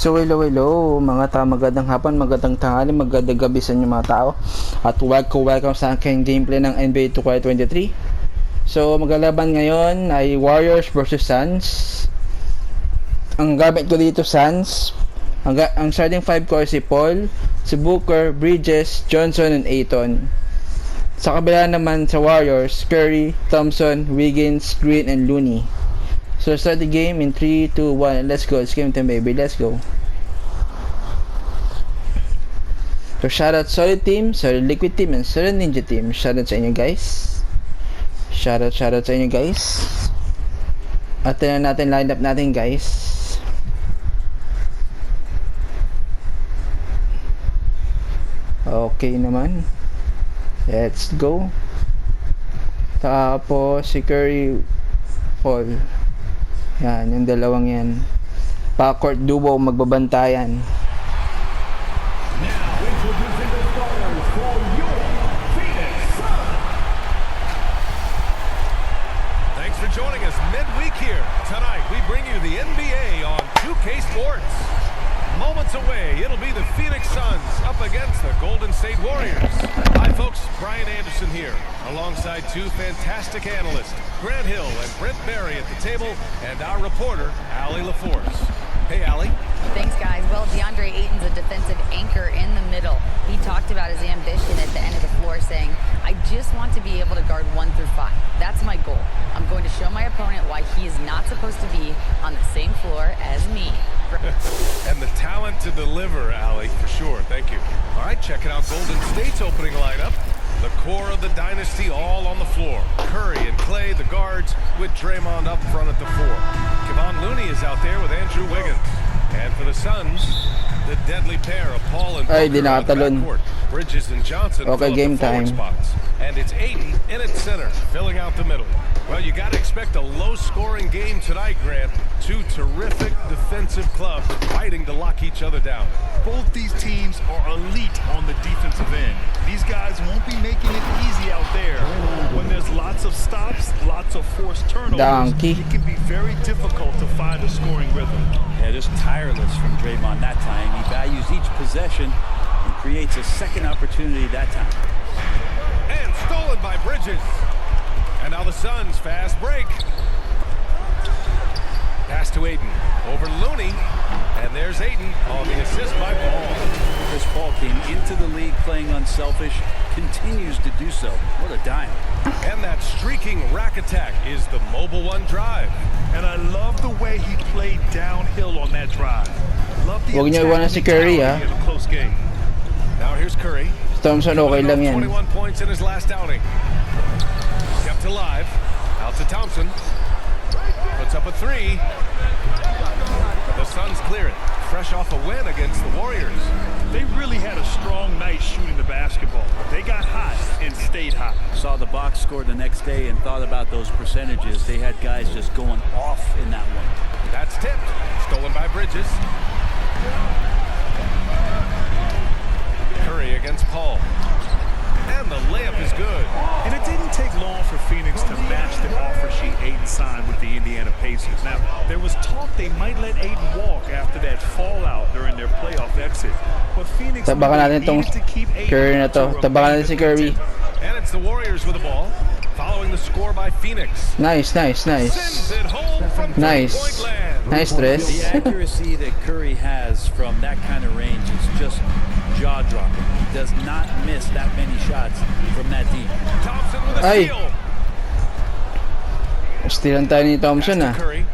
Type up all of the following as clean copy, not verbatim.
So hello mga magandang hapon, magandang tanghali, magandang gabi sa inyo mga tao. At welcome sa aking gameplay ng Nba2k23. So maglalaban ngayon ay Warriors versus Suns. Ang gamit ko dito Suns, ang starting 5 ko ay si Paul, si Booker, Bridges, Johnson, and Ayton. Sa kabila naman sa Warriors, Curry, Thompson, Wiggins, Green, and Looney. So start the game in 3, 2, 1, let's go. It's game time, baby. Let's go. So shoutout Solid Team, Solid Liquid Team, and Solid Ninja Team. Shoutout sa inyo guys. Shoutout sa inyo guys. At tingnan natin lineup natin guys. Okay naman. Let's go. Tapos si Curry, Paul. Yan, yung dalawang yan. Backcourt duo magbabantayan. Now introducing the starters for your Phoenix Suns. Thanks for joining us midweek here. Tonight we bring you the NBA on 2K Sports. Moments away, it'll be the Phoenix Suns up against the Golden State Warriors. Hi folks, Brian Anderson here, alongside two fantastic analysts, Grant Hill and Brent Berry at the table, and our reporter, Allie LaForce. Hey, Allie. Thanks, guys. Well, DeAndre Ayton's a defensive anchor in the middle. He talked about his ambition at the end of the floor, saying, I just want to be able to guard 1 through 5. That's my goal. I'm going to show my opponent why he is not supposed to be on the same floor as me. And the talent to deliver, Allie, for sure. Thank you. All right, checking out Golden State's opening lineup. The core of the dynasty all on the floor. Curry and Clay, the guards, with Draymond up front at the 4. Kevon Looney is out there with Andrew Wiggins. And for the Suns, the deadly pair of Paul and Ay, Booker di on the nakatalon. backcourt. Bridges and Johnson Okay, fill up game the forward time. spots. And it's Ayton in at center, filling out the middle. Well, you got to expect a low-scoring game tonight, Grant. Two terrific defensive clubs fighting to lock each other down. Both these teams are elite on the defensive end. These guys won't be making it easy out there. When there's lots of stops, lots of forced turnovers, Donkey. it can be very difficult to find a scoring rhythm. Yeah, just tireless from Draymond that time. He values each possession and creates a second opportunity that time. And stolen by Bridges. And now the Suns fast break. Pass to Ayton. Over Looney. And there's Ayton on the assist by Paul. Chris Paul came into the league playing unselfish, continues to do so. What a dime. And that streaking rack attack is the Mobile One drive. And I love the way he played downhill on that drive. Love the Huwag niyo iwanan si attack Curry, mentality in a close game. Now here's Curry. Thompson okay lang yan. 21 points in his last outing. Kept alive. Out to Thompson. Puts up a 3. The Suns clear it. Fresh off a win against the Warriors. They really had a strong night shooting the basketball. They got hot and stayed hot. Saw the box score the next day and thought about those percentages. They had guys just going off in that one. That's tipped. Stolen by Bridges. Curry against Paul. And the layup is good. And it didn't take long for Phoenix to match the offer sheet Ayton signed with the Indiana Pacers. Now, there was talk they might let Ayton walk after that fallout during their playoff exit. But Phoenix Tabakan natin tong needed to keep Ayton Curry na to. to Tabakan natin remain si Curry. And it's the Warriors with the ball. Following the score by Phoenix. Nice. Sends it home from Nice. three-point land. Nice dress. The accuracy that Curry has from that kind of range is just jaw-dropping. He does not miss that many shots from that deep. Thompson with a Ay. steal. Stealan tayo ni Thompson Pass to Curry.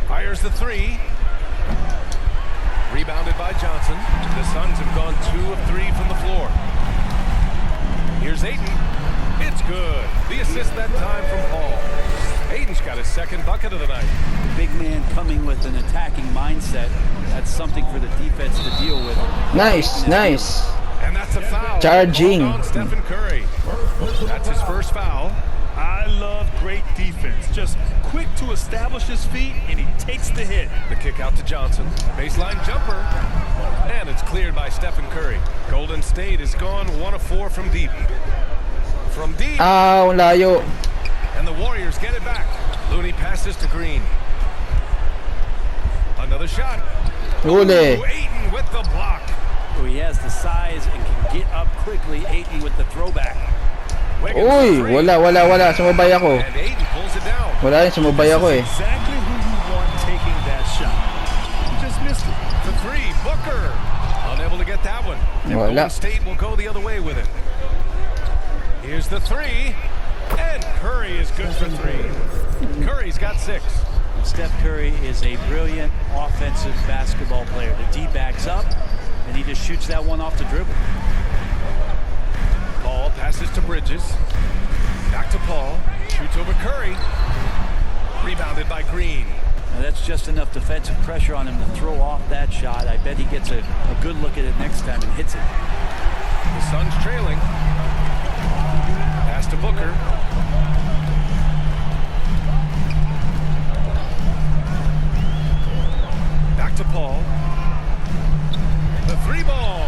Fires the 3. Rebounded by Johnson. The Suns have gone 2 of 3 from the floor. Here's Ayton. It's good. The assist that time from Paul. Ayton's got his second bucket of the night. Big man coming with an attacking mindset. That's something for the defense to deal with. Nice. And that's a foul. Charging. On Stephen Curry. That's his first foul. I love great defense. Just quick to establish his feet, and he takes the hit. The kick out to Johnson. Baseline jumper. And it's cleared by Stephen Curry. Golden State has gone 1 of 4 from deep. From deep. Layo. And the Warriors get it back. Looney passes to Green. Another shot. Uli. Ooh, Ayton with the block. So he has the size and can get up quickly. Ayton with the throwback. Wiggins Uy, for three. wala. Sumabay ako. And Ayton pulls it down. Wala rin, sumabay ako eh. Exactly who you want taking that shot. You just missed it. For three, Booker. Unable to get that one. And Wala. Golden State will go the other way with it. Here's the three. And Curry is good for three. Curry's got 6. Steph Curry is a brilliant offensive basketball player. The D backs up, and he just shoots that one off the dribble. Paul passes to Bridges. Back to Paul. Shoots over Curry. Rebounded by Green. Now that's just enough defensive pressure on him to throw off that shot. I bet he gets a good look at it next time and hits it. The Suns trailing. Pass to Booker. Back to Paul. The three ball.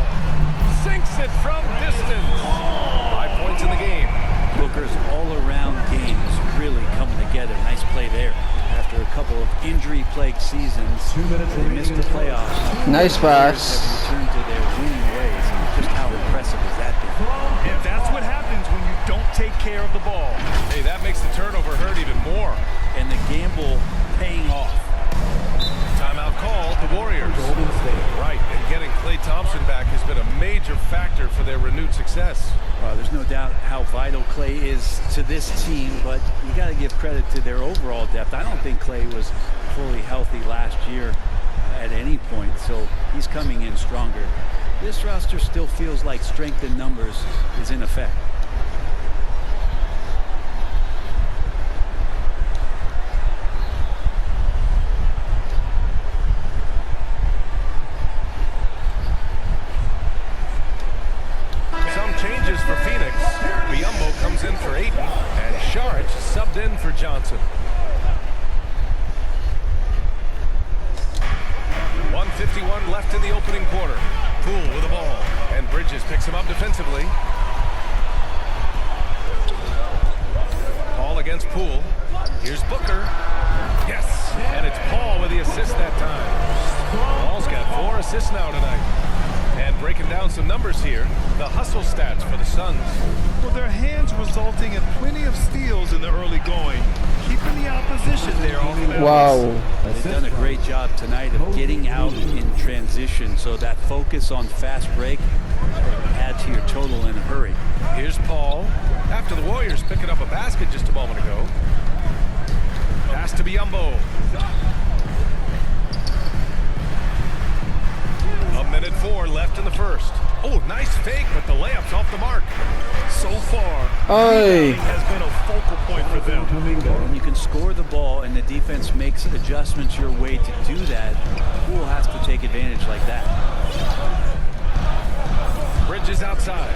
Sinks it from distance. 5 points in the game. Booker's all-around game is really coming together. Nice play there. After a couple of injury-plagued seasons, they missed the playoffs. Nice Have pass. returned to their winning ways. And just how impressive is that been? And that's what happens when you don't take care of the ball. Hey, that makes the turnover hurt even more. And the gamble paying off. Timeout call, the Warriors. Right, and getting Klay Thompson back has been a major factor for their renewed success. There's no doubt how vital Klay is to this team, but you got to give credit to their overall depth. I don't think Klay was fully healthy last year at any point, so he's coming in stronger. This roster still feels like strength in numbers is in effect. Some changes for Phoenix. Biyombo comes in for Ayton, and Saric subbed in for Johnson. 1:51 left in the opening quarter. Poole with the ball, and Bridges picks him up defensively. Paul against Poole. Here's Booker. Yes, and it's Paul with the assist that time. Paul's got 4 assists now tonight. And breaking down some numbers here, the hustle stats for the Suns. Well, their hands resulting in plenty of steals in the early going, keeping the opposition there off balance. Wow. They've done a great job tonight of getting out in transition, so that focus on fast break add to your total in a hurry. Here's Paul. After the Warriors picking up a basket just a moment ago. Pass to Biyombo. 1:04 left in the first. Oh, nice fake, but the layup's off the mark. So far, Oy. rebounding has been a focal point for them. When you can score the ball and the defense makes adjustments your way to do that, Poole has to take advantage like that. Bridges outside.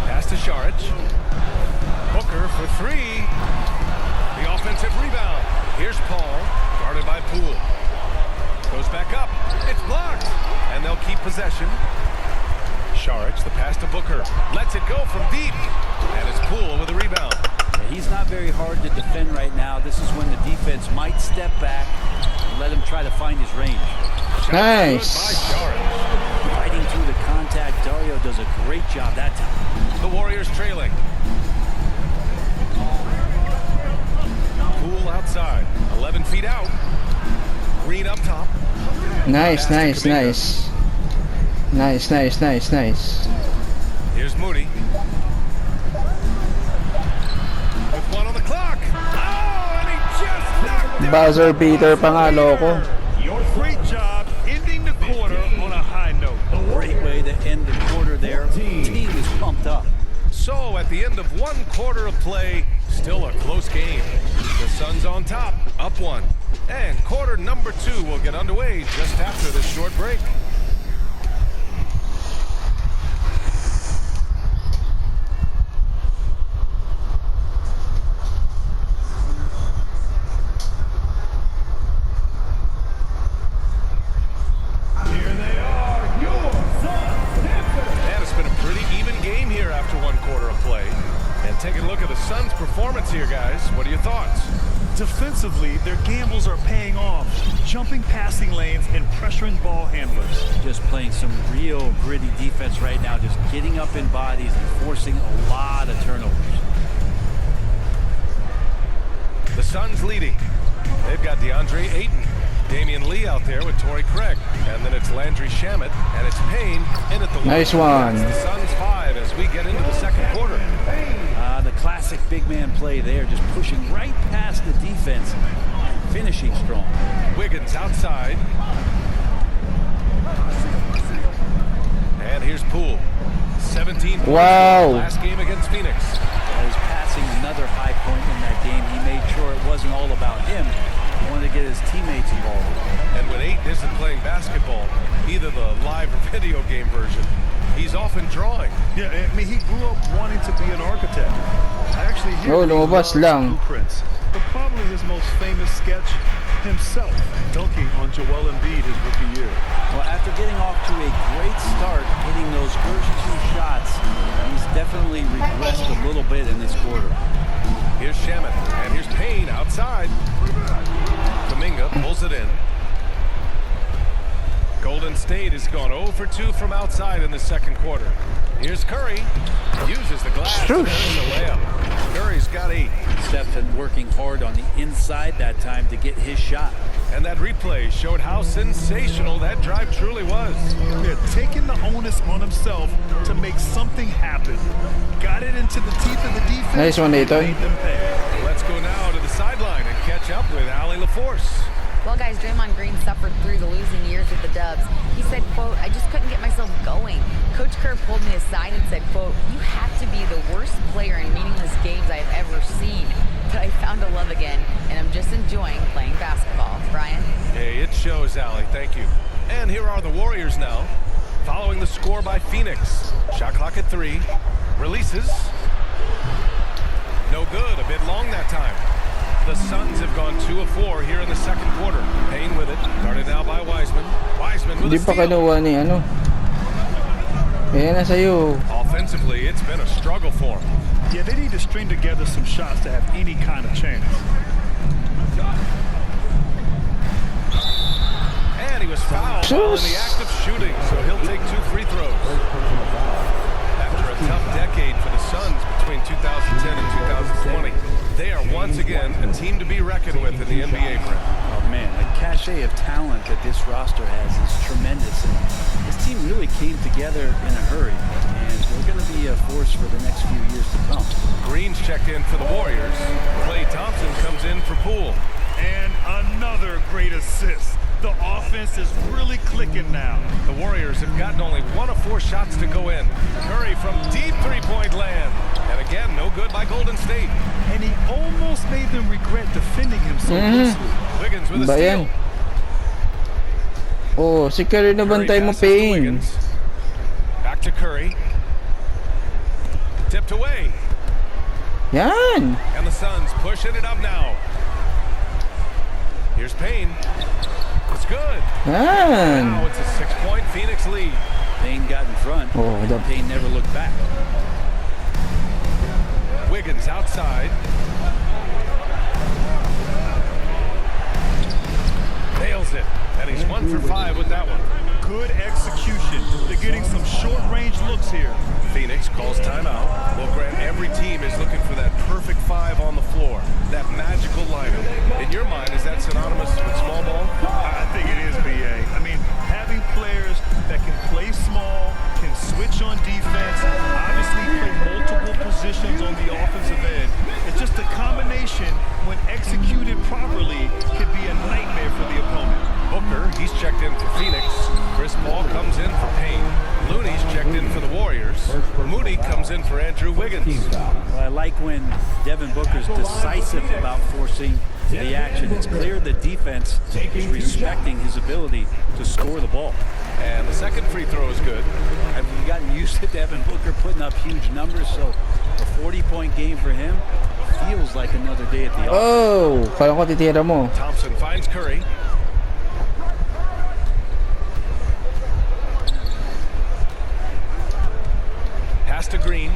Pass to Saric. Booker for three. The offensive rebound. Here's Paul, guarded by Poole. Goes back up. It's blocked. And they'll keep possession. Saric, the pass to Booker. Lets it go from deep. And it's Poole with the rebound. He's not very hard to defend right now. This is when the defense might step back and let him try to find his range. Nice. By Saric. Fighting through the contact, Dario does a great job that time. The Warriors trailing. Poole outside. 11 feet out. Green up top. Nice, nice, nice. Nice, nice, nice, nice. Here's Moody. With 1 on the clock. Oh, and he just knocked it. Buzzer beater pa nga, loko. Great job ending the quarter on a high note. Great way to end the quarter there. The team is pumped up. So at the end of 1 quarter of play, still a close game. The Suns on top, up 1. And quarter number 2 will get underway just after this short break. Taking a look at the Suns' performance here, guys. What are your thoughts? Defensively, their gambles are paying off, jumping passing lanes and pressuring ball handlers. Just playing some real gritty defense right now, just getting up in bodies and forcing a lot of turnovers. The Suns leading. They've got DeAndre Ayton, Damian Lee out there with Torrey Craig, and then it's Landry Shamet, and it's Payne in at the Nice line. one. That's the Suns 5 as we get into the second quarter. The classic big man play there, just pushing right past the defense and finishing strong. Wiggins outside. And here's Poole. 17 points Wow. last game against Phoenix. He's passing another high point in that game. He made sure it wasn't all about him. He wanted to get his teammates involved. And when Ayton isn't playing basketball, either the live or video game version, he's often drawing. Yeah, I mean, he grew up wanting to be an architect. Actually, here Oh, he lumabas loves lang. blueprints. But probably his most famous sketch, himself dunking on Joel Embiid his rookie year. Well, after getting off to a great start, hitting those first 2 shots, he's definitely regressed a little bit in this quarter. Here's Shamet, and here's Payne outside. Kuminga pulls it in. Golden State has gone 0 for 2 from outside in the second quarter. Here's Curry. Uses the glass. And there's the layup. Curry's got 8. Stephen working hard on the inside that time to get his shot. And that replay showed how sensational that drive truly was. Yeah, taking the onus on himself to make something happen. Got it into the teeth of the defense. Nice one, Nathan. Made them pay. Let's go now to the sideline and catch up with Allie LaForce. Well, guys, Draymond Green suffered through the losing years with the Dubs. He said, quote, I just couldn't get myself going. Coach Kerr pulled me aside and said, quote, you have to be the worst player in meaningless games I have ever seen. But I found a love again, and I'm just enjoying playing basketball. Brian? Hey, it shows, Allie. Thank you. And here are the Warriors now, following the score by Phoenix. Shot clock at 3. Releases. No good. A bit long that time. The Suns have gone 2 of 4 here in the second quarter. Payne with it. Guarded now by Wiseman. Wiseman with Hindi a pa steal. kinuha ni ano. Ayan na sa'yo. Offensively, it's been a struggle for him. Yeah, they need to string together some shots to have any kind of chance. And he was fouled while in the act of shooting, so he'll take 2 free throws. After a tough decade for the Suns between 2010 and 2020, they are once again a team to be reckoned with in the NBA. Oh man, the cachet of talent that this roster has is tremendous, and this team really came together in a hurry, and they're going to be a force for the next few years to come. Green's checked in for the Warriors. Klay Thompson comes in for Poole. And another great assist. The offense is really clicking now. The Warriors have gotten only 1 of 4 shots to go in. Curry from deep 3-point land. And again, no good by Golden State. And he almost made them regret defending him so closely. Wiggins with a Ba steal. yan? Oh, si Curry na bantay mo, passes to Payne. Wiggins. Back to Curry. Tipped away. Yan. And the Suns pushing it up now. Here's Payne. It's good. Yan. Now it's a 6-point Phoenix lead. Payne got in front, Oh, and Payne never looked back. Wiggins outside. Nails it. And he's 1 for 5 with that one. Good execution. They're getting some short-range looks here. Phoenix calls timeout. Well, Grant, every team is looking for that perfect 5 on the floor. That magical lineup. In your mind, is that synonymous with small ball? I think it is, BA. I mean, having players that can play small, can switch on defense, obviously play multiple positions on the offensive end. It's just a combination, when executed properly, could be a nightmare for the opponent. Booker, he's checked in for Phoenix. Chris Paul comes in for Payne. Looney's checked in for the Warriors. Moody comes in for Andrew Wiggins. Well, I like when Devin Booker's decisive about forcing the action. It's clear the defense is respecting his ability to score the ball. And the second free throw is good. And we've gotten used to Devin Booker putting up huge numbers, so a 40-point game for him feels like another day at the office. Oh, kala ko titira mo. Thompson finds Curry. Pass to Green.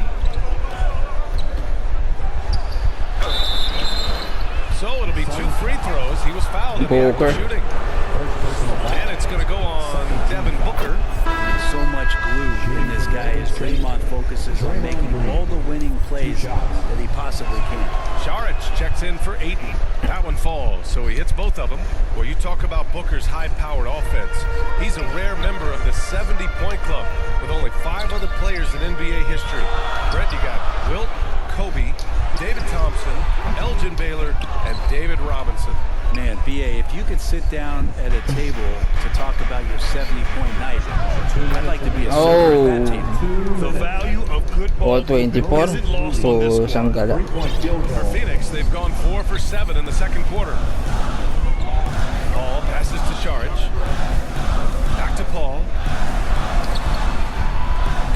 So it'll be 2 free throws. He was fouled in the act Booker. of shooting. And it's going to go on Devin Booker. There's so much glue in this guy as Draymond focuses on making all the winning plays that he possibly can. Šarić checks in for Ayton. That one falls, so he hits both of them. Well, you talk about Booker's high-powered offense. He's a rare member of the 70-point club with only 5 other players in NBA history. Brett, you got Wilt, Kobe, David Thompson, Elgin Baylor, and David Robinson. Man, BA, if you could sit down at a table to talk about your 70-point night, I'd like to be a server at that table. The value of good All ball 24 isn't lost on to this squad. Sanggala. For Phoenix, they've gone 4 for 7 in the second quarter. Paul passes to Šarić. Back to Paul.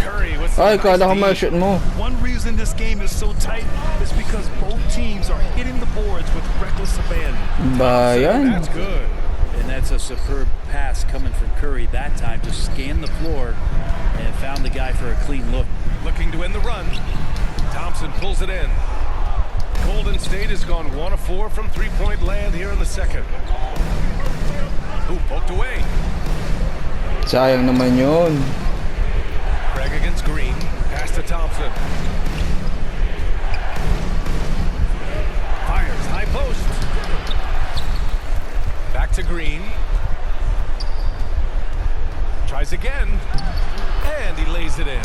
Curry with some Ay, nice kala ko D. ma-shoot mo. One reason this game is so tight is because both teams are hitting the boards with reckless abandon. Ba yan? That's good. And that's a superb pass coming from Curry that time to scan the floor and found the guy for a clean look. Looking to win the run. Thompson pulls it in. Golden State has gone 1 of 4 from three-point land here in the second. Who poked away? Sayang naman yun. Craig against Green. Pass to Thompson. Fires high post. Back to Green. Tries again. And he lays it in.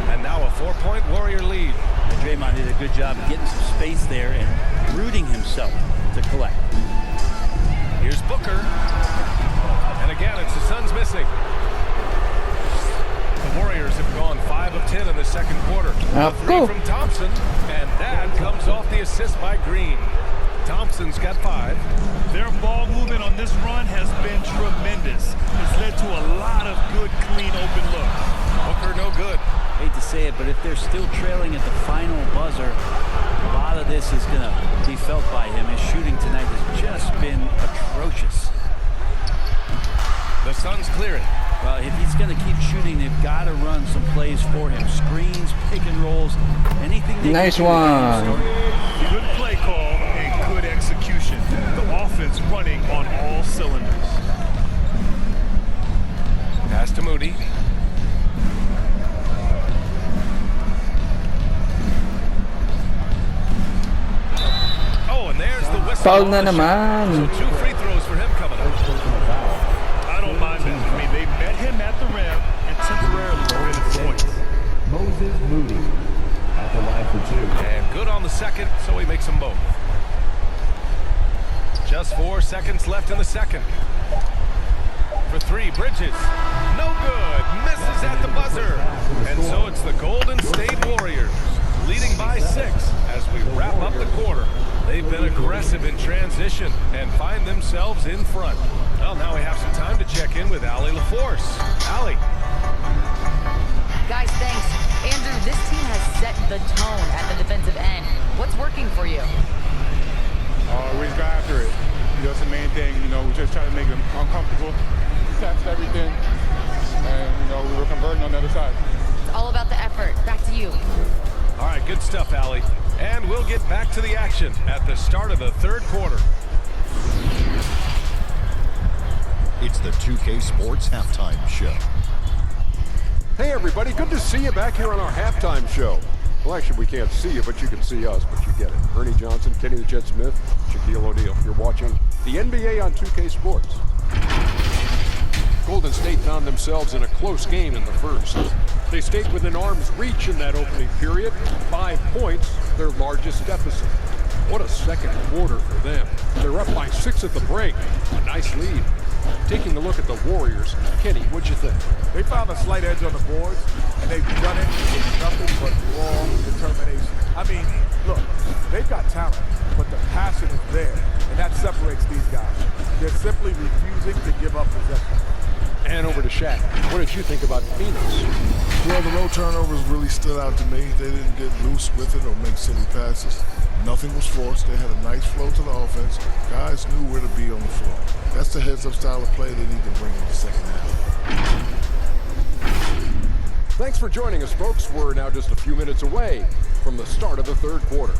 And now a 4-point Warrior lead. And Draymond did a good job of getting some space there and rooting himself to collect. Here's Booker. And again, it's the Suns missing. The Warriors have gone 5 of 10 in the second quarter. A three from Thompson, and that comes off the assist by Green. Thompson's got 5. Their ball movement on this run has been tremendous. It's led to a lot of good, clean, open looks. Booker no good. Hate to say it, but if they're still trailing at the final buzzer, a lot of this is going to be felt by him. His shooting tonight has just been atrocious. The Suns clear it. Well, if he's going to keep shooting, they've got to run some plays for him. Screens, pick and rolls, anything they Nice can do to get him one. started. Good play call and good execution. The offense running on all cylinders. Pass to Moody. Oh, and there's the whistle. Foul on na the shot. naman. So 2 free throws for him coming up. I don't mind that. I mean, they met him at the rim and temporarily prevented the points. Moses Moody at the line for 2. And good on the second, so he makes them both. Just 4 seconds left in the second. For 3, Bridges. No good. Misses at the buzzer. And so it's the Golden State Warriors leading by 6 as we wrap up the quarter. They've been aggressive in transition and find themselves in front. Well, now we have some time to check in with Allie LaForce. Allie. Guys, thanks. Andrew, this team has set the tone at the defensive end. What's working for you? We just got after it. You know, it's the main thing. You know, we just try to make them uncomfortable, test everything, and, you know, we were converting on the other side. It's all about the effort. Back to you. All right, good stuff, Allie. And we'll get back to the action at the start of the third quarter. It's the 2K Sports Halftime Show. Hey everybody, good to see you back here on our halftime show. Well, actually, we can't see you, but you can see us, but you get it. Ernie Johnson, Kenny the Jet Smith, Shaquille O'Neal. You're watching the NBA on 2K Sports. Golden State found themselves in a close game in the first. They stayed within arm's reach in that opening period. 5 points, their largest deficit. What a second quarter for them. They're up by 6 at the break. A nice lead. Taking a look at the Warriors, Kenny, what'd you think? They found a slight edge on the boards, and they've done it with nothing but raw determination. I mean, look, they've got talent, but the passion is there, and that separates these guys. They're simply refusing to give up possession. And over to Shaq. What did you think about Phoenix? Well, the road turnovers really stood out to me. They didn't get loose with it or make silly passes. Nothing was forced. They had a nice flow to the offense. Guys knew where to be on the floor. That's the heads-up style of play they need to bring in the second half. Thanks for joining us, folks. We're now just a few minutes away from the start of the third quarter.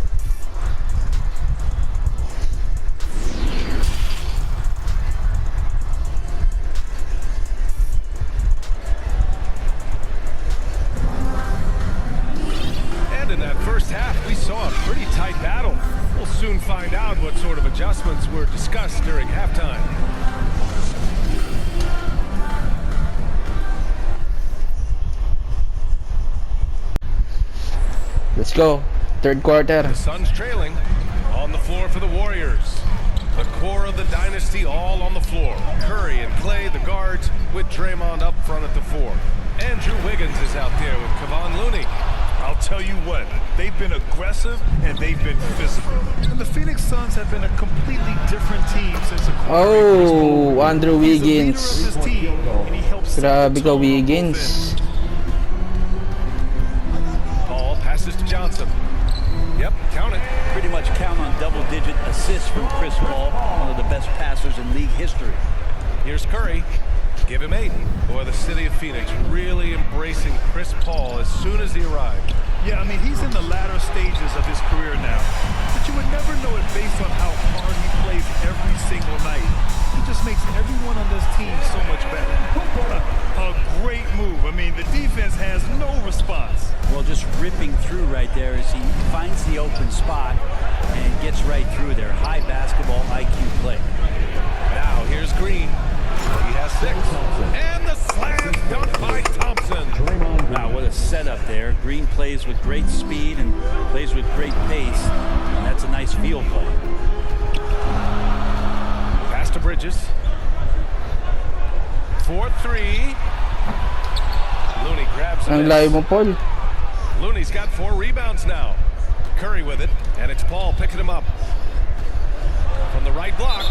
changes were discussed during halftime. Let's go. Third quarter. The Suns trailing. On the floor for the Warriors. The core of the dynasty all on the floor. Curry and Clay, the guards, with Draymond up front at the 4. Andrew Wiggins is out there with Kevon Looney. I'll tell you what, they've been aggressive and they've been physical. And the Phoenix Suns have been a completely different team since acquiring Chris Paul. Andrew He's the leader Wiggins. of this team, and he helps set Grabe the ka, tone on Wiggins. offense. Paul passes to Johnson. Yep, count it. Pretty much count on double-digit assists from Chris Paul, one of the best passers in league history. Here's Curry. Give him 8. Boy, the city of Phoenix really embracing Chris Paul as soon as he arrived. Yeah, I mean, he's in the latter stages of his career now. But you would never know it based on how hard he plays every single night. He just makes everyone on this team so much better. A great move. I mean, the defense has no response. Well, just ripping through right there as he finds the open spot and gets right through there. High basketball IQ play. Now, here's Green. He has 6. And the slam dunk by Thompson. Wow, what a setup there. Green plays with great speed and plays with great pace. And that's a nice field play. Pass to Bridges. 4-3. Looney grabs Ang him. layo mo, Paul. Looney's got 4 rebounds now. Curry with it, and it's Paul picking him up. From the right block.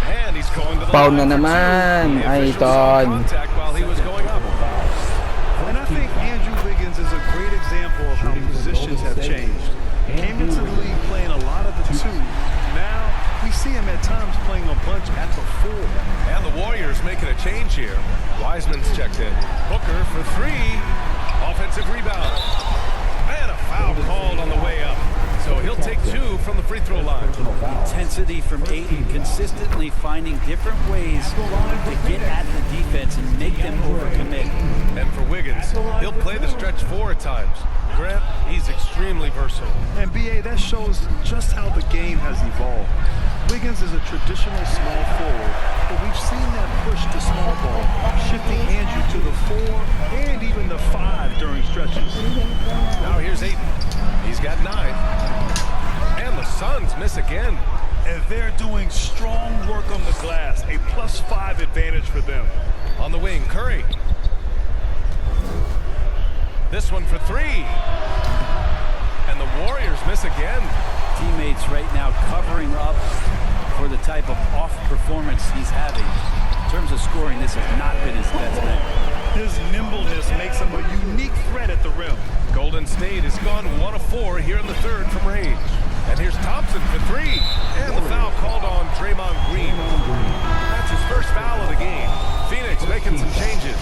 And he's going to the Foul line na for 2. naman. The Ay, officials saw Ton. contact while he was going up. And I think Andrew Wiggins is a great example of how positions have changed. Came into the league playing a lot of the 2. Now we see him at times playing a bunch at the 4. And the Warriors making a change here. Wiseman's checked in. Booker for 3. Offensive rebound. And a foul called on the way up. So he'll take 2 from the free throw line. Intensity from Ayton, consistently finding different ways to get at the defense and make them overcommit. And for Wiggins, he'll play the stretch 4 at times. Grant, he's extremely versatile. And BA, that shows just how the game has evolved. Wiggins is a traditional small forward, but we've seen that push to small ball, shifting Andrew to the 4 and even the 5 during stretches. Now here's Ayton. He's got 9. And the Suns miss again. And they're doing strong work on the glass, a +5 advantage for them. On the wing, Curry. This one for 3. And the Warriors miss again. Teammates right now covering up for the type of off performance he's having. In terms of scoring, this has not been his best night. His nimbleness makes him a unique threat at the rim. Golden State has gone 1 of 4 here in the 3rd from range. And here's Thompson for 3. And the foul called on Draymond Green. That's his first foul of the game. Phoenix making some changes.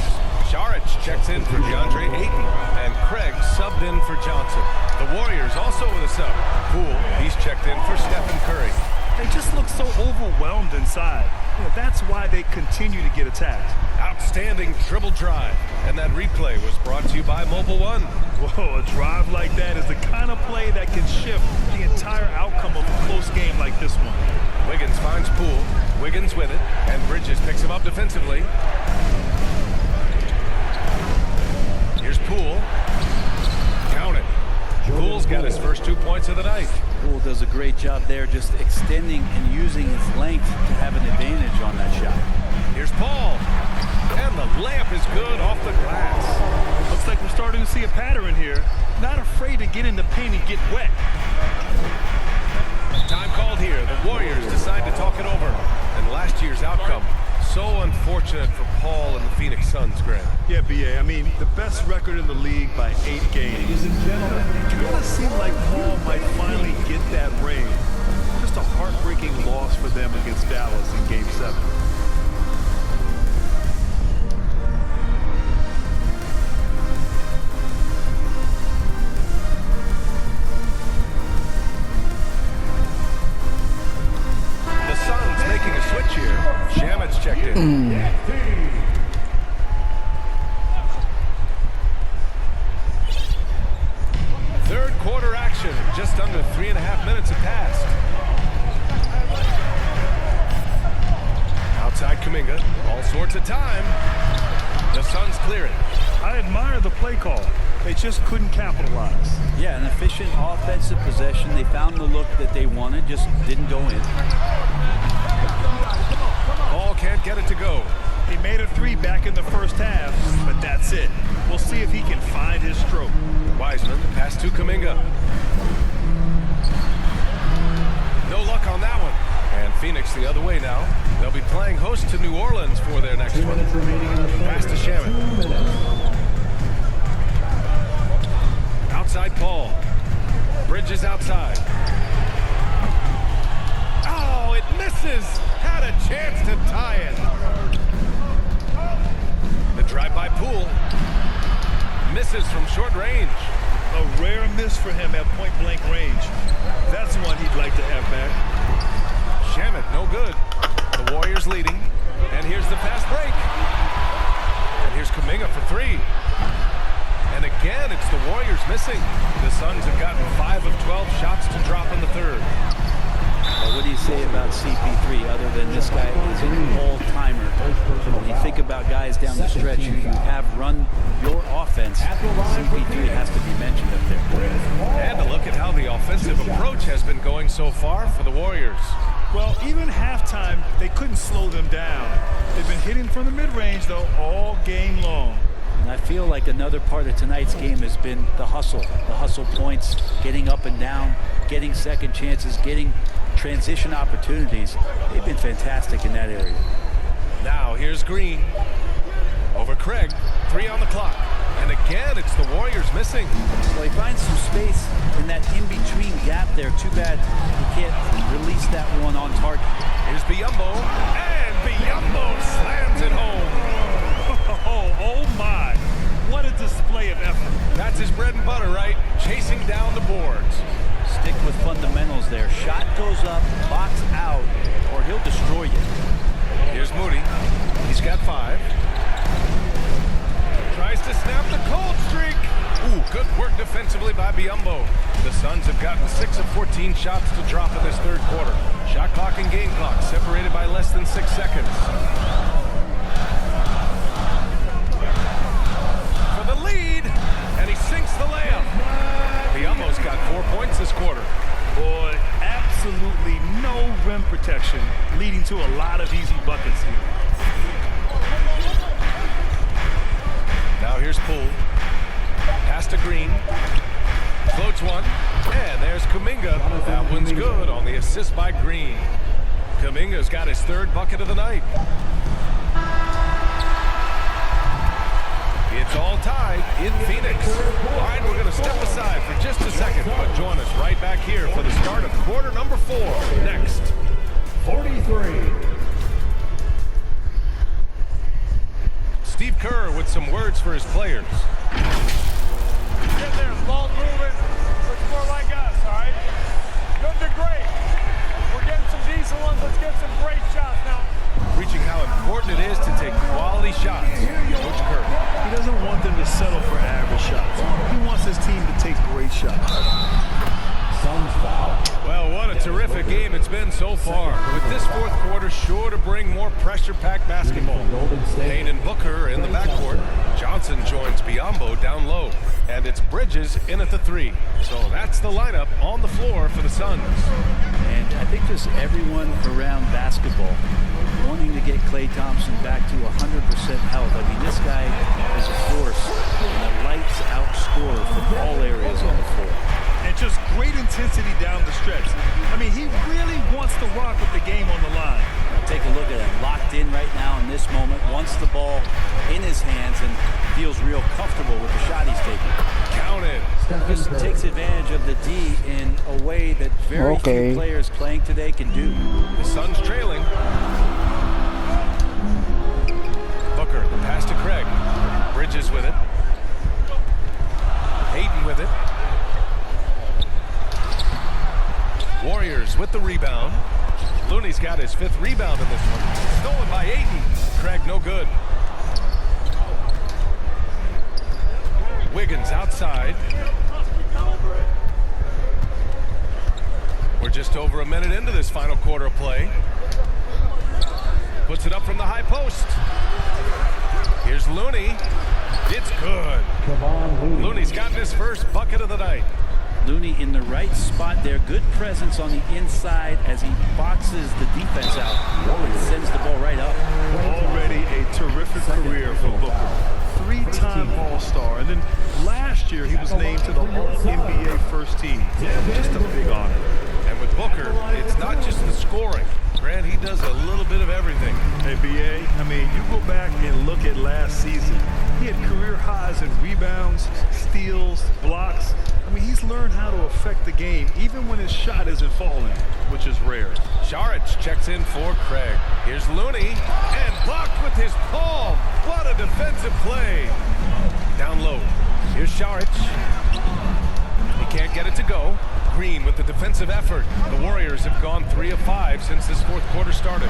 Šarić checks in for DeAndre Ayton. And Craig subbed in for Johnson. The Warriors also with a sub. Poole, he's checked in for Stephen Curry. They just look so overwhelmed inside. Yeah, that's why they continue to get attacked. Outstanding dribble drive. And that replay was brought to you by Mobile One. Whoa, a drive like that is the kind of play that can shift the entire outcome of a close game like this one. Wiggins finds Poole. Wiggins with it. And Bridges picks him up defensively. Here's Poole. Count it. Poole's got his first 2 points of the night. Poole does a great job there, just extending and using his length to have an advantage on that shot. Here's Paul. And the layup is good off the glass. Looks like we're starting to see a pattern here. Not afraid to get in the paint and get wet. Time called here. The Warriors decide to talk it over. And last year's outcome, so unfortunate for Paul and the Phoenix Suns, Grant. Yeah, BA, I mean, the best record in the league by 8 games. It kind of seemed like Paul might finally get that ring. Just a heartbreaking loss for them against Dallas in Game 7. The Suns making a switch here. Shamit's checked in. Third quarter action. Just under 3.5 minutes have passed. Kuminga. All sorts of time. The Suns clear it. I admire the play call. They just couldn't capitalize. Yeah, an efficient offensive possession. They found the look that they wanted, just didn't go in. Ball can't get it to go. He made a three back in the first half, but that's it. We'll see if he can find his stroke. Wiseman, pass to Kuminga. No luck on that one. And Phoenix the other way now. They'll be playing host to New Orleans for their next one. Pass to Shaman. Outside Paul. Bridges outside. Oh, it misses. Had a chance to tie it. The drive-by Poole. Misses from short range. A rare miss for him at point-blank range. That's one he'd like to have back. Shaman, no good. The Warriors leading. And here's the fast break. And here's Kuminga for three. And again, it's the Warriors missing. The Suns have gotten 5 of 12 shots to drop in the third. Well, what do you say about CP3 other than this guy is an all-timer? When you think about guys down the stretch who you have run your offense, CP3 has to be mentioned up there. And a look at how the offensive approach has been going so far for the Warriors. Well, even halftime, they couldn't slow them down. They've been hitting from the mid-range, though, all game long. And I feel like another part of tonight's game has been the hustle points, getting up and down, getting second chances, getting transition opportunities. They've been fantastic in that area. Now here's Green. Over Craig, 3 on the clock. And again, it's the Warriors missing. Well, he finds some space in that in-between gap there. Too bad he can't release that one on target. Here's Biyombo, and Biyombo slams it home. Oh my, what a display of effort. That's his bread and butter, right? Chasing down the boards. Stick with fundamentals there. Shot goes up, box out, or he'll destroy you. Here's Moody. He's got 5. Tries to snap the cold streak. Ooh, good work defensively by Biyombo. The Suns have gotten 6 of 14 shots to drop in this third quarter. Shot clock and game clock separated by less than 6 seconds. For the lead, and he sinks the layup. Biyombo's got 4 points this quarter. Boy, absolutely no rim protection, leading to a lot of easy buckets here. Now here's Poole. Pass to Green. Floats one. And there's Kuminga. That one's good on the assist by Green. Kuminga's got his 3rd bucket of the night. It's all tied in Phoenix. All right, we're going to step aside for just a second, but join us right back here for the start of quarter number 4 next. 43. Steve Kerr with some words for his players. Get there, ball moving. Looks more like us, all right? Good to great. We're getting some decent ones. Let's get some great shots now. Preaching how important it is to take quality shots. Coach Kerr. He doesn't want them to settle for average shots. He wants his team to take great shots. Suns foul. Well, what a terrific game it's been so far. With this fourth quarter sure to bring more pressure-packed basketball. Payne and Booker in the backcourt. Johnson joins Biyombo down low. And it's Bridges in at the 3. So that's the lineup on the floor for the Suns. And I think just everyone around basketball wanting to get Klay Thompson back to 100% health. I mean, this guy is a force and a lights-out scorer from all areas on the floor. And just great intensity down the stretch. I mean, he really wants to rock with the game on the line. Now take a look at him, locked in right now in this moment, wants the ball in his hands and feels real comfortable with the shot he's taking. Count it. Just takes advantage of the D in a way that very few players playing today can do. The Suns trailing. Booker, the pass to Craig. Bridges with it. Hayden with it. Warriors with the rebound. Looney's got his 5th rebound in this one. Stolen by Ayton. Craig no good. Wiggins outside. We're just over a minute into this final quarter of play. Puts it up from the high post. Here's Looney. It's good. Looney's gotten his first bucket of the night. Looney in the right spot there. Good presence on the inside as he boxes the defense out and sends the ball right up. Already a terrific career for Booker. Three-time All-Star, and then last year he was named to the All-NBA first team. Just a big honor. And with Booker, it's not just the scoring. Grant, he does a little bit of everything. NBA, I mean, you go back and look at last season. He had career highs in rebounds, steals, blocks. I mean, he's learned how to affect the game, even when his shot isn't falling, which is rare. Saric checks in for Craig. Here's Looney, and blocked with his palm. What a defensive play. Down low. Here's Saric. He can't get it to go. Green with the defensive effort. The Warriors have gone 3 of 5 since this fourth quarter started.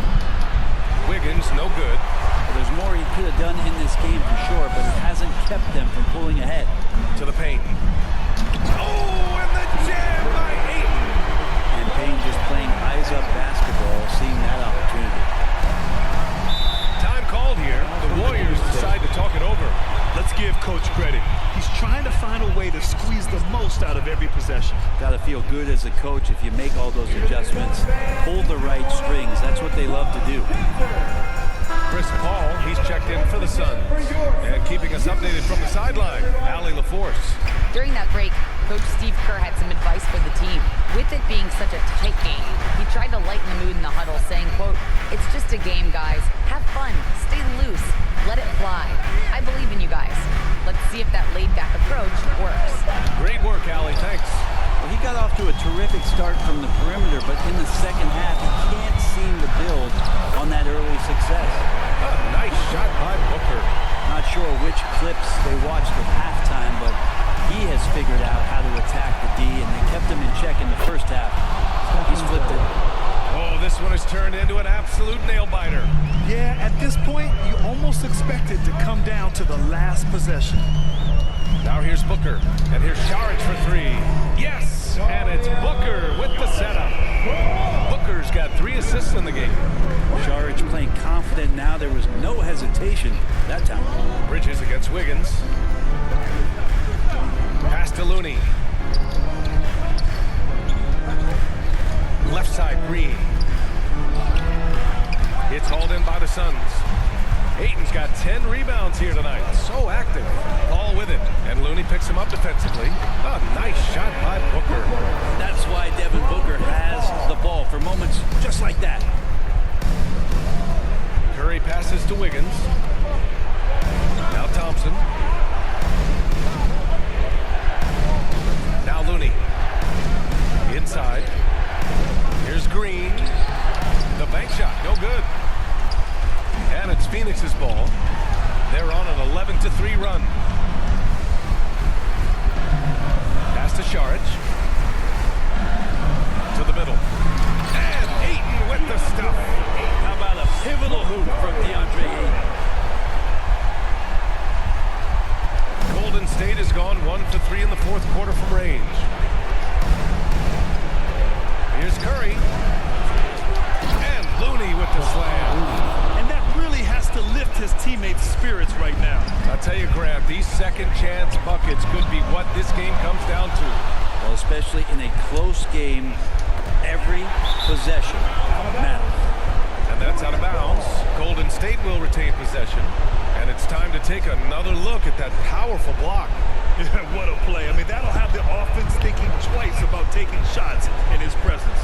Wiggins, no good. Well, there's more he could have done in this game for sure, but it hasn't kept them from pulling ahead. To the paint. Oh, and the jam by Ayton. And Payne just playing eyes-up basketball, seeing that opportunity. Time called here. The Warriors decide to talk it over. Let's give Coach credit. He's trying to find a way to squeeze the most out of every possession. Got to feel good as a coach if you make all those adjustments. Pull the right strings. That's what they love to do. Chris Paul, he's checked in for the Suns. And keeping us updated from the sideline, Allie LaForce. During that break, Coach Steve Kerr had some advice for the team. With it being such a tight game, he tried to lighten the mood in the huddle, saying, quote, "It's just a game, guys. Have fun. Stay loose. Let it fly. I believe in you guys. Let's see if that laid-back approach works." Great work, Allie. Thanks. Well, he got off to a terrific start from the perimeter, but in the second half, he can't seem to build on that early success. A nice shot by Booker. Not sure which clips they watched at halftime, but he has figured out how to attack the D, and they kept him in check in the first half. He's flipped it. Oh, this one has turned into an absolute nail-biter. Yeah, at this point, you almost expect it to come down to the last possession. Now here's Booker, and here's Saric for 3. Yes, and it's Booker with the setup. Booker's got 3 assists in the game. Saric playing confident now. There was no hesitation that time. Bridges against Wiggins. Pass to Looney. Left side, Green. It's hauled in by the Suns. Ayton's got 10 rebounds here tonight. So active. All with it. And Looney picks him up defensively. A nice shot by Booker. That's why Devin Booker has the ball for moments just like that. Curry passes to Wiggins. Now Thompson. Now Looney. Inside. Here's Green. The bank shot, no good. And it's Phoenix's ball. They're on an 11-3 run. Pass to Saric. To the middle. And Ayton with the stuff. How about a pivotal hoop from DeAndre Ayton? Golden State has gone 1 for 3 in the fourth quarter from range. Here's Curry. And Looney with the slam. And that really has to lift his teammates' spirits right now. I'll tell you, Grant, these second chance buckets could be what this game comes down to. Well, especially in a close game, every possession matters. And that's out of bounds. Golden State will retain possession. And it's time to take another look at that powerful block. What a play. I mean, that'll have the offense thinking twice about taking shots in his presence.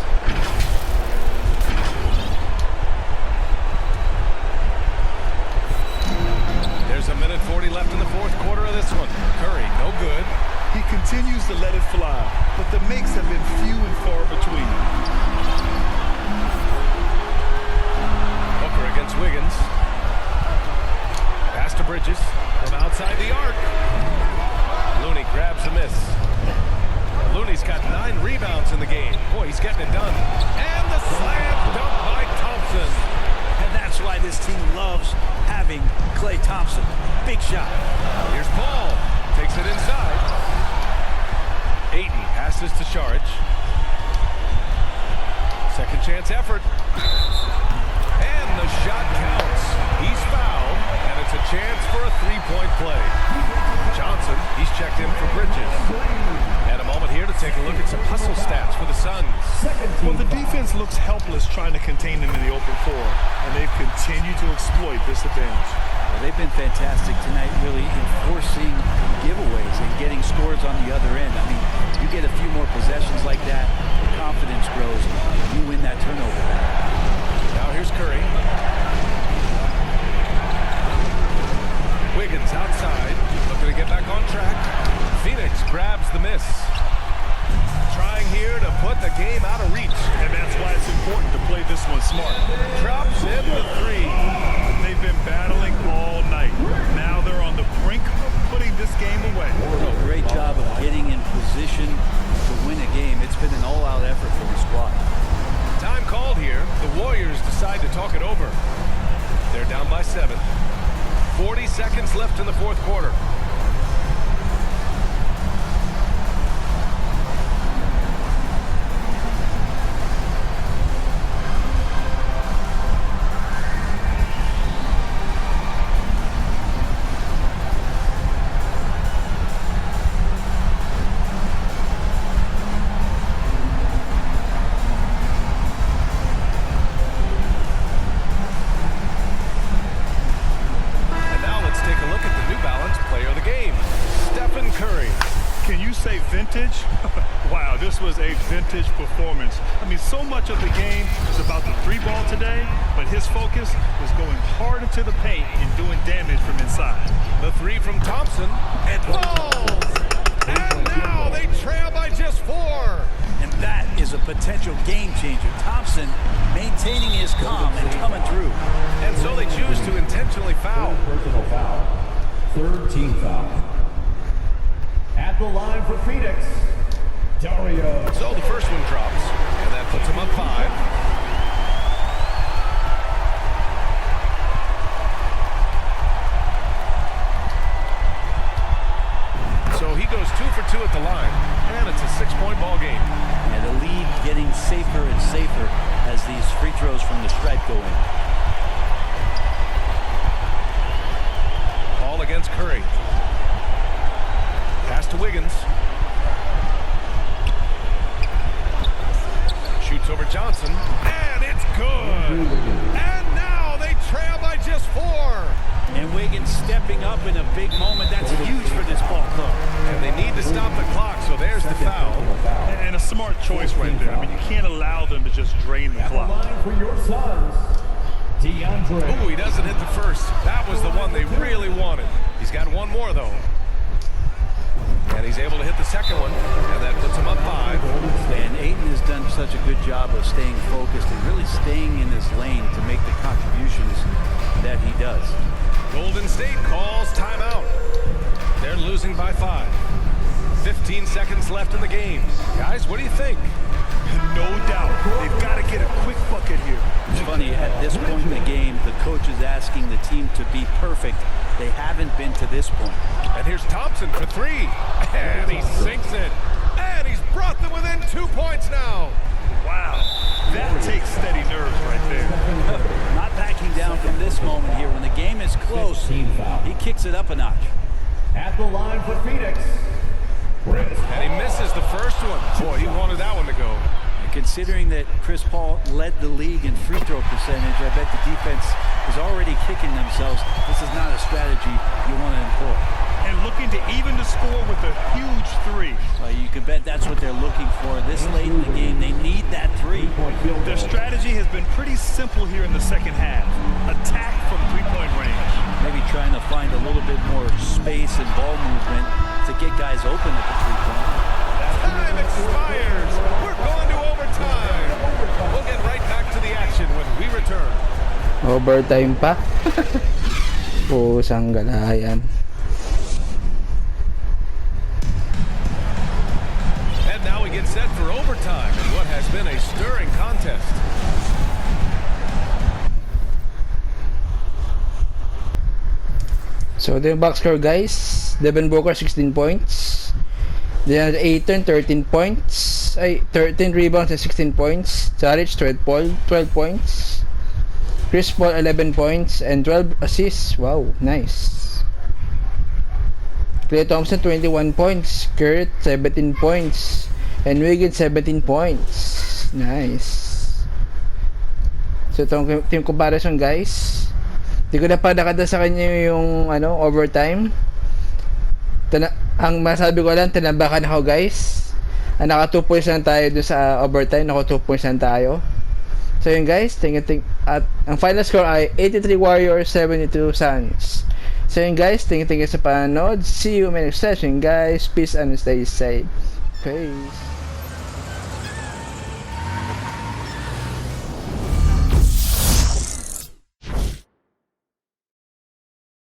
There's 1:40 left in the fourth quarter of this one. Curry, no good. He continues to let it fly, but the makes have been few and far between. Booker against Wiggins. Pass to Bridges from outside the arc. Looney grabs a miss. Looney's got 9 rebounds in the game. Boy, he's getting it done. And the slam dunk by Thompson. And that's why this team loves having Klay Thompson. Big shot. Here's Paul. Takes it inside. Ayton passes to Saric. Second chance effort. And the shot counts. three-point play. Johnson, he's checked in for Bridges. And a moment here to take a look at some hustle stats for the Suns. Well, the defense looks helpless trying to contain them in the open floor, and they've continued to exploit this advantage. Well, they've been fantastic tonight, really enforcing giveaways and getting scores on the other end. I mean, you get a few more possessions like that, the confidence grows, you win that turnover battle. Now here's Curry. Wiggins outside, looking to get back on track. Phoenix grabs the miss. Trying here to put the game out of reach. And that's why it's important to play this one smart. Drops in the three. They've been battling all night. Now they're on the brink of putting this game away. So great job of getting in position to win a game. It's been an all-out effort from the squad. Time called here. The Warriors decide to talk it over. They're down by 7. 40 seconds left in the fourth quarter. Vintage? Wow, this was a vintage performance. I mean, so much of the game is about the three ball today, but his focus was going hard into the paint and doing damage from inside. The three from Thompson. It falls! And now they trail by just 4. And that is a potential game changer. Thompson maintaining his calm and coming through. And so they choose to intentionally foul. Personal foul. Third team foul. At the line for Phoenix, Dario. So the first one drops, and that puts him up 5. So he goes 2 for 2 at the line, and it's a 6-point ball game. And the lead getting safer and safer as these free throws from the stripe go in. Ball against Curry. Pass to Wiggins. Shoots over Johnson, and it's good. And now they trail by just 4. And Wiggins stepping up in a big moment. That's huge for this ball club. And they need to stop the clock, so there's the foul. And a smart choice right there. I mean, you can't allow them to just drain the clock. Line for your Suns, DeAndre. Ooh, he doesn't hit the first. That was the one they really wanted. He's got one more, though. And he's able to hit the second one, and that puts him up 5. And Ayton has done such a good job of staying focused and really staying in his lane to make the contributions that he does. Golden State calls timeout. They're losing by 5. 15 seconds left in the game. Guys, what do you think? No doubt. They've got to get a quick bucket here. It's funny, at this point in the game, the coach is asking the team to be perfect. They haven't been to this point. And here's Thompson for 3. And he sinks it. And he's brought them within 2 points now. Wow. That takes steady nerves right there. Not backing down from this moment here. When the game is close, he kicks it up a notch. At the line for Phoenix, and he misses the first one. Boy, he wanted that one to go. And considering that Chris Paul led the league in free throw percentage, I bet the defense is already kicking themselves. This is not a strategy you want to employ. And looking to even the score with a huge 3. You can bet that's what they're looking for. This late in the game, they need that 3. Their strategy has been pretty simple here in the second half. Attack from 3-point range. Maybe trying to find a little bit more space and ball movement to get guys open at the 3-point. Time expires. We're going to overtime. We'll get right back to the action when we return. Overtime pa. Pusang galayan. And now we get set for overtime in what has been a stirring contest. So the box score, guys. Devin Booker 16 points. Then Ayton 13 points. 13 rebounds and 16 points. Saric 12 points. Chris Paul 11 points and 12 assists. Wow, nice. Klay Thompson 21 points, Kurt 17 points, and Wiggins 17 points. Nice. So itong team comparison guys, di ko na padakada sa kanya yung overtime. Ang masabi ko lang, tinabakan ako guys. Naka 2 points lang tayo doon sa overtime, naka 2 points lang tayo. So yun guys, at ang final score ay 83 Warriors, 72 Suns. So yun guys, thank you sa panonood. See you in the next session guys. Peace and stay safe. Peace.